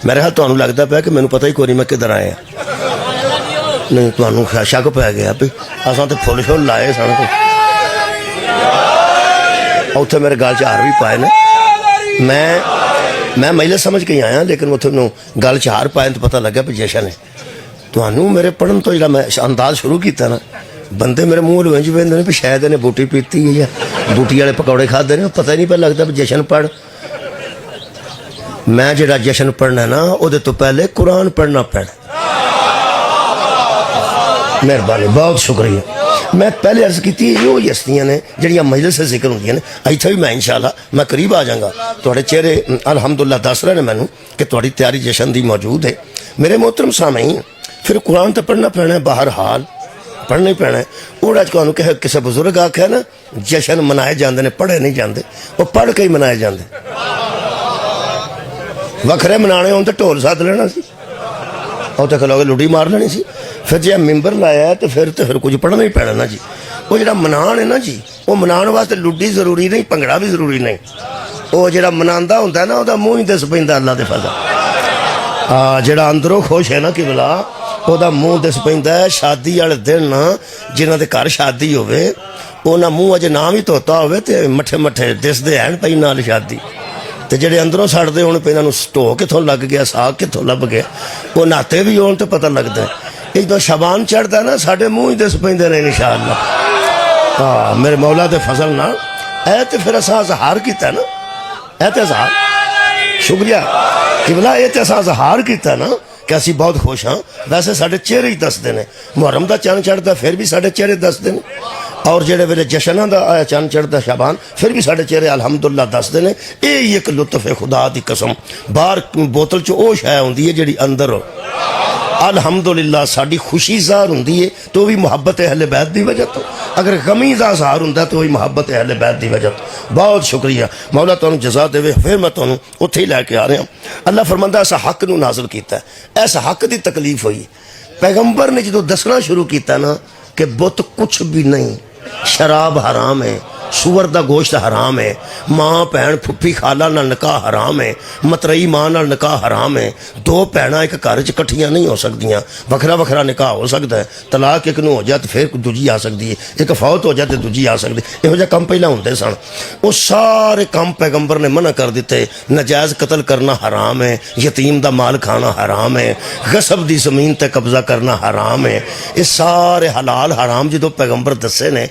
मेरे हाल तुहानू लगता पाया कि मैनू पता ही कोई नहीं मैं किधर आया नहीं तुहानू शक पै गया भी असां तो फुल शुल लाए सन उत्थे मेरे गल च हार भी पाए ने मैं महिला समझ के ही आया लेकिन उत्थे मैनू गल च हार पाए तो पता लगा भी जशन है तुहानू मेरे पढ़न तो जो मैं अंदाज शुरू किया ना बंदे मेरे मूँह लुंज पेंदे ने भी शायद इन्हें बूटी पीती है या बूटी वाले पकौड़े खाते ने पता ही नहीं पा लगता भी जशन पढ़ मैं जो जशन पढ़ना ना वो तो पहले कुरान पढ़ना पैना मेहरबानी बहुत शुक्रिया मैं पहले अर्ज की यो ही हस्तियां ने जड़ियाँ मजलिस से जिक्र होंगे ने इतना भी मैं इंशाअल्लाह मैं करीब आ जाऊँगा थोड़े चेहरे अलहमदुल्ला दस रहे ने मैनू कि थोड़ी तैयारी जशन की मौजूद है मेरे मोहतरम सामईन फिर कुरान तो पढ़ना पैना है बाहर हाल पढ़ना ही पैना है वो अज कह किसी बुजुर्ग आख्या ना जशन मनाए जाते हैं पढ़े नहीं जाते वो पढ़ के ही मनाए जाते वखरे मनाने हो तो ढोल सद लेना सी और तो खलो के लुड़ी मार लेनी सी फिर जो मिंबर लाया तो फिर कुछ पढ़ना ही पैना ना जी वो जो मनान है ना जी वो मनाने वास्ते लुड़ी जरूरी नहीं भंगड़ा भी जरूरी नहीं वो जो मनांदा होंदा ना वह मूँह ही दस पैंदा अल्लाह दे फज़ल हाँ जो अंदरों खुश है ना कि बला वह मूँह दस पैंदा है शादी वाले दिन जिन्हों के घर शादी होवे उन्हें मूँह अजे ना भी धोता होवे ते मठे मठे दिसदे हैं पई नाल शादी तो जेडे अंदरों सड़ते होने पे इन्होंने ढो कितों लग गया साग कितों लभ गया वो नाते भी होने तो पता लगता है जो शबान चढ़ता ना साढ़े मूँह ही दस पेंदे ने इंशाअल्लाह हाँ मेरे मौला के फजल नाल ऐ तो फिर असां इजहार किया ना ऐ तो इजहार शुक्रिया कि भला ये तो असां इजहार किया ना कि असी बहुत खुश हाँ वैसे साढ़े चेहरे ही दसते हैं मुहर्रम का चंद चढ़ता फिर भी साढ़े चेहरे दसते हैं और जेडे वे जशना का आया चंद चढ़ता शाबान फिर भी साढ़े चेहरे अलहमदुल्ला दसते हैं यही एक लुत्फ है खुदा की कसम बाहर बोतल च वो शै होंदी है जी अंदर अलहमदुलिल्लाह साड़ी खुशी ज़ाहिर होंदी है तो भी मुहब्बत अहले बैत की वजह तो अगर गमी का इजहार होंदा तो वही मुहब्बत अहले बैत की वजह तो बहुत शुक्रिया मौला तुहानू जज़ा देवे फिर मैं तुहानू उत्थे ही लैके आ रहा अल्लाह फरमांदा इस हक नू नाज़िल कीता इस हक की तकलीफ हुई पैगंबर ने जो दसना शुरू किया ना कि बुत कुछ भी नहीं शराब हराम है सूअर का गोश्त हराम है माँ भैन फुफी खाला नाल निकाह हराम है मतरई माँ नाल निकाह हराम है दो भैनां एक घर च कट्ठियां नहीं हो सकदियां वखरा वखरा निकाह हो सकता है तलाक एक नूं हो जाए तो फिर दूजी आ सकती है एक फौत हो जाए तो दूजी आ सकती इहो जिहा काम पहला होंदे सन वो सारे काम पैगंबर ने मना कर दिते नजायज़ कतल करना हराम है यतीम का माल खाना हराम है गसब की जमीन ते कब्जा करना हराम है ये सारे हलाल हराम जो पैगंबर दसे ने